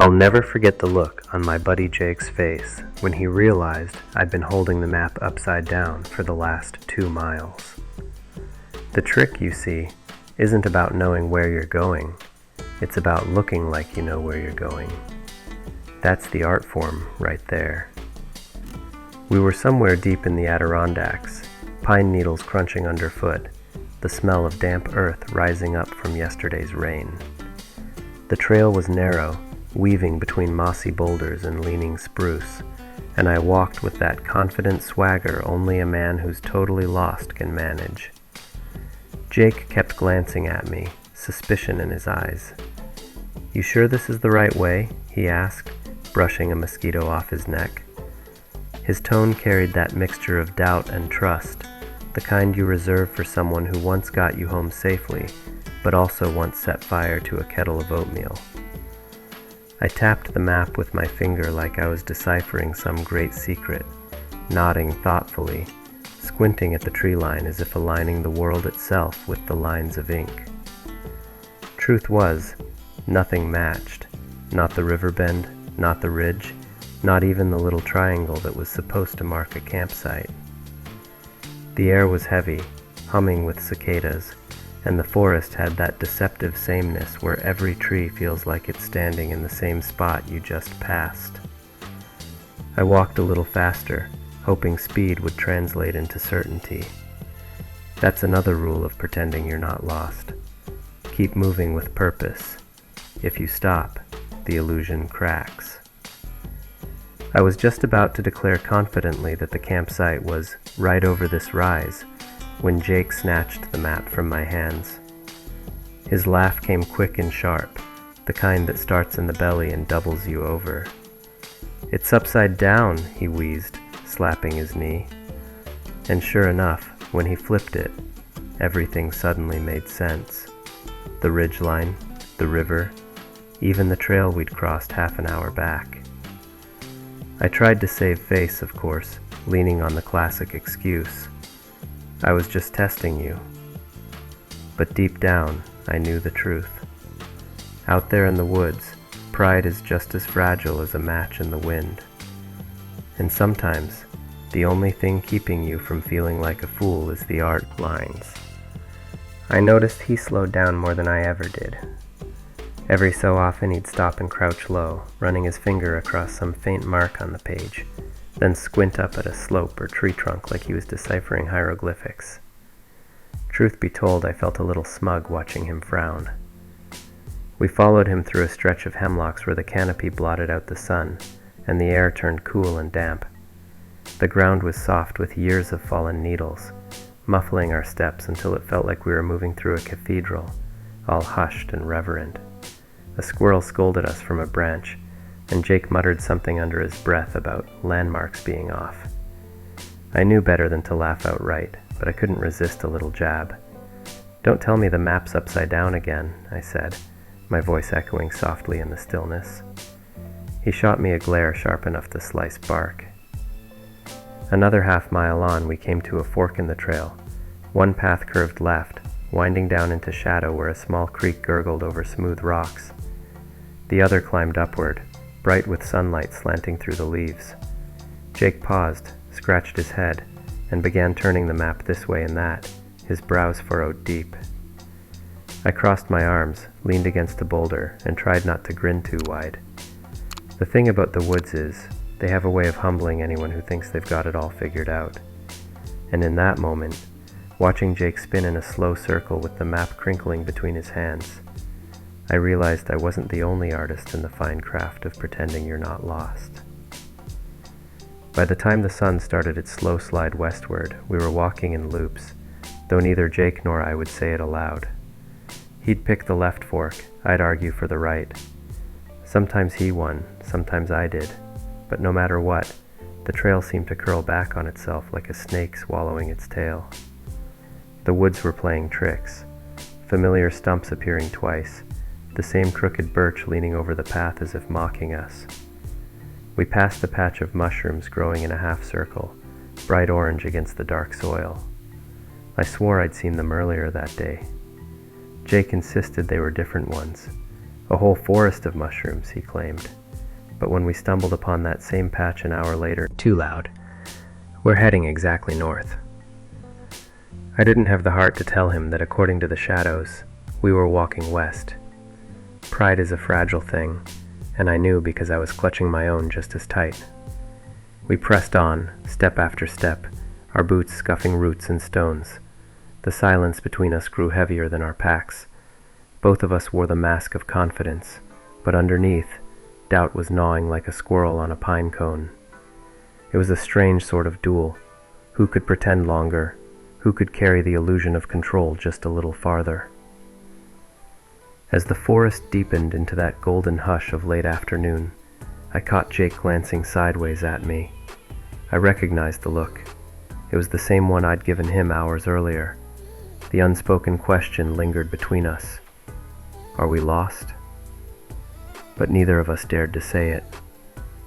I'll never forget the look on my buddy Jake's face when he realized I'd been holding the map upside down for the last 2 miles. The trick, you see, isn't about knowing where you're going. It's about looking like you know where you're going. That's the art form right there. We were somewhere deep in the Adirondacks, pine needles crunching underfoot, the smell of damp earth rising up from yesterday's rain. The trail was narrow, weaving between mossy boulders and leaning spruce, and I walked with that confident swagger only a man who's totally lost can manage. Jake kept glancing at me, suspicion in his eyes. "You sure this is the right way?" he asked, brushing a mosquito off his neck. His tone carried that mixture of doubt and trust, the kind you reserve for someone who once got you home safely, but also once set fire to a kettle of oatmeal. I tapped the map with my finger like I was deciphering some great secret, nodding thoughtfully, squinting at the tree line as if aligning the world itself with the lines of ink. Truth was, nothing matched, not the river bend, not the ridge, not even the little triangle that was supposed to mark a campsite. The air was heavy, humming with cicadas, and the forest had that deceptive sameness where every tree feels like it's standing in the same spot you just passed. I walked a little faster, hoping speed would translate into certainty. That's another rule of pretending you're not lost. Keep moving with purpose. If you stop, the illusion cracks. I was just about to declare confidently that the campsite was right over this rise when Jake snatched the map from my hands. His laugh came quick and sharp, the kind that starts in the belly and doubles you over. "It's upside down," he wheezed, slapping his knee. And sure enough, when he flipped it, everything suddenly made sense. The ridgeline, the river, even the trail we'd crossed half an hour back. I tried to save face, of course, leaning on the classic excuse. I was just testing you. But deep down, I knew the truth. Out there in the woods, pride is just as fragile as a match in the wind. And sometimes, the only thing keeping you from feeling like a fool is the art lines. I noticed he slowed down more than I ever did. Every so often he'd stop and crouch low, running his finger across some faint mark on the page, then squint up at a slope or tree trunk like he was deciphering hieroglyphics. Truth be told, I felt a little smug watching him frown. We followed him through a stretch of hemlocks where the canopy blotted out the sun, and the air turned cool and damp. The ground was soft with years of fallen needles, muffling our steps until it felt like we were moving through a cathedral, all hushed and reverent. A squirrel scolded us from a branch, and Jake muttered something under his breath about landmarks being off. I knew better than to laugh outright, but I couldn't resist a little jab. "Don't tell me the map's upside down again," I said, my voice echoing softly in the stillness. He shot me a glare sharp enough to slice bark. Another half-mile on, we came to a fork in the trail. One path curved left, winding down into shadow where a small creek gurgled over smooth rocks. The other climbed upward, bright with sunlight slanting through the leaves. Jake paused, scratched his head, and began turning the map this way and that, his brows furrowed deep. I crossed my arms, leaned against a boulder, and tried not to grin too wide. The thing about the woods is, they have a way of humbling anyone who thinks they've got it all figured out. And in that moment, watching Jake spin in a slow circle with the map crinkling between his hands, I realized I wasn't the only artist in the fine craft of pretending you're not lost. By the time the sun started its slow slide westward, we were walking in loops, though neither Jake nor I would say it aloud. He'd pick the left fork, I'd argue for the right. Sometimes he won, sometimes I did, but no matter what, the trail seemed to curl back on itself like a snake swallowing its tail. The woods were playing tricks, familiar stumps appearing twice, the same crooked birch leaning over the path as if mocking us. We passed a patch of mushrooms growing in a half circle, bright orange against the dark soil. I swore I'd seen them earlier that day. Jake insisted they were different ones, A whole forest of mushrooms, he claimed. But when we stumbled upon that same patch an hour later, too loud. We're heading exactly north. I didn't have the heart to tell him that according to the shadows, we were walking west. Pride is a fragile thing, and I knew because I was clutching my own just as tight. We pressed on, step after step, our boots scuffing roots and stones. The silence between us grew heavier than our packs. Both of us wore the mask of confidence, but underneath, doubt was gnawing like a squirrel on a pine cone. It was a strange sort of duel. Who could pretend longer? Who could carry the illusion of control just a little farther? As the forest deepened into that golden hush of late afternoon, I caught Jake glancing sideways at me. I recognized the look. It was the same one I'd given him hours earlier. The unspoken question lingered between us. Are we lost? But neither of us dared to say it.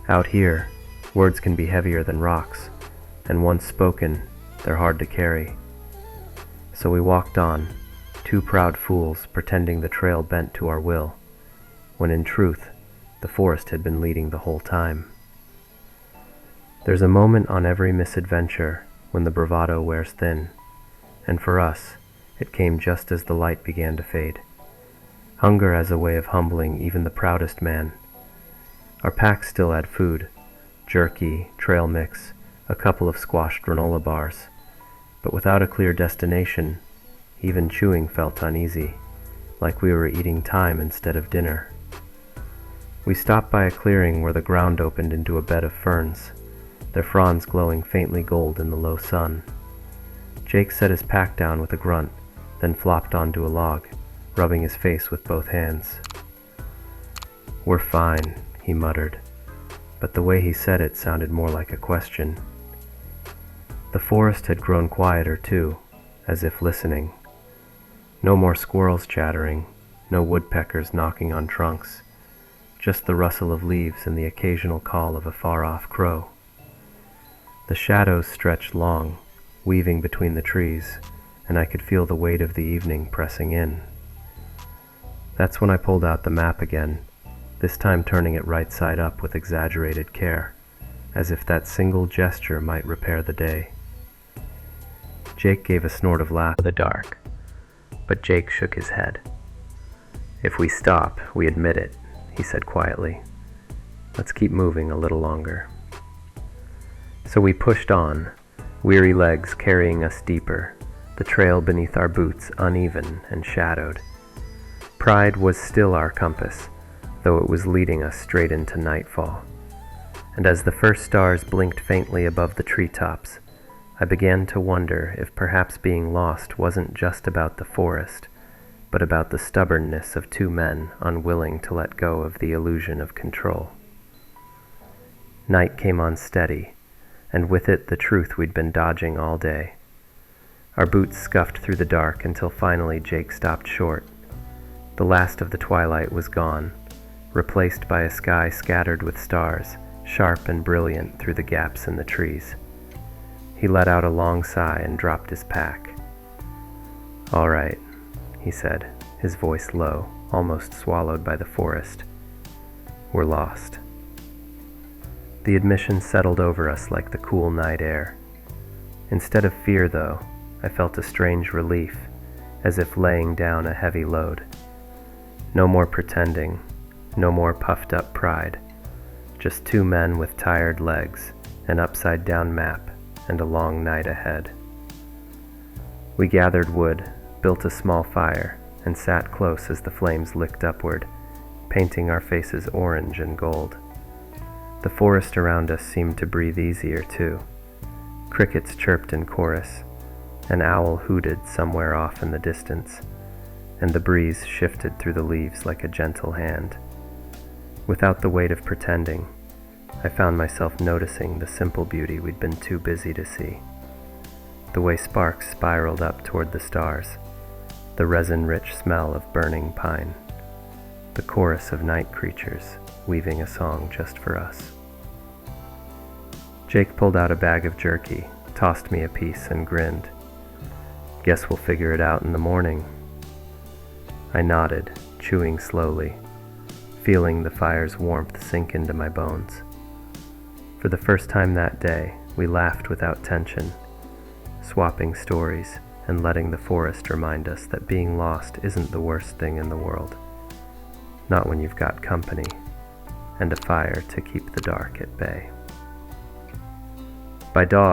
Out here, words can be heavier than rocks, and once spoken, they're hard to carry. So we walked on, two proud fools pretending the trail bent to our will, when in truth, the forest had been leading the whole time. There's a moment on every misadventure when the bravado wears thin, and for us, it came just as the light began to fade. Hunger as a way of humbling even the proudest man. Our packs still had food, jerky, trail mix, a couple of squashed granola bars, but without a clear destination, even chewing felt uneasy, like we were eating time instead of dinner. We stopped by a clearing where the ground opened into a bed of ferns, their fronds glowing faintly gold in the low sun. Jake set his pack down with a grunt, then flopped onto a log, rubbing his face with both hands. "We're fine," he muttered, but the way he said it sounded more like a question. The forest had grown quieter too, as if listening. No more squirrels chattering, no woodpeckers knocking on trunks, just the rustle of leaves and the occasional call of a far-off crow. The shadows stretched long, weaving between the trees, and I could feel the weight of the evening pressing in. That's when I pulled out the map again, this time turning it right side up with exaggerated care, as if that single gesture might repair the day. Jake gave a snort of laughter in the dark, but Jake shook his head. "If we stop, we admit it," he said quietly. "Let's keep moving a little longer." So we pushed on, weary legs carrying us deeper, the trail beneath our boots uneven and shadowed. Pride was still our compass, though it was leading us straight into nightfall. And as the first stars blinked faintly above the treetops, I began to wonder if perhaps being lost wasn't just about the forest, but about the stubbornness of two men unwilling to let go of the illusion of control. Night came on steady, and with it the truth we'd been dodging all day. Our boots scuffed through the dark until finally Jake stopped short. The last of the twilight was gone, replaced by a sky scattered with stars, sharp and brilliant through the gaps in the trees. He let out a long sigh and dropped his pack. "All right," he said, his voice low, almost swallowed by the forest. "We're lost." The admission settled over us like the cool night air. Instead of fear, though, I felt a strange relief, as if laying down a heavy load. No more pretending, no more puffed-up pride, just two men with tired legs, an upside-down map, and a long night ahead. We gathered wood, built a small fire, and sat close as the flames licked upward, painting our faces orange and gold. The forest around us seemed to breathe easier, too. Crickets chirped in chorus, an owl hooted somewhere off in the distance, and the breeze shifted through the leaves like a gentle hand. Without the weight of pretending, I found myself noticing the simple beauty we'd been too busy to see. The way sparks spiraled up toward the stars, the resin-rich smell of burning pine, the chorus of night creatures weaving a song just for us. Jake pulled out a bag of jerky, tossed me a piece, and grinned. "Guess we'll figure it out in the morning." I nodded, chewing slowly, feeling the fire's warmth sink into my bones. For the first time that day, we laughed without tension, swapping stories and letting the forest remind us that being lost isn't the worst thing in the world. Not when you've got company and a fire to keep the dark at bay. By dawn,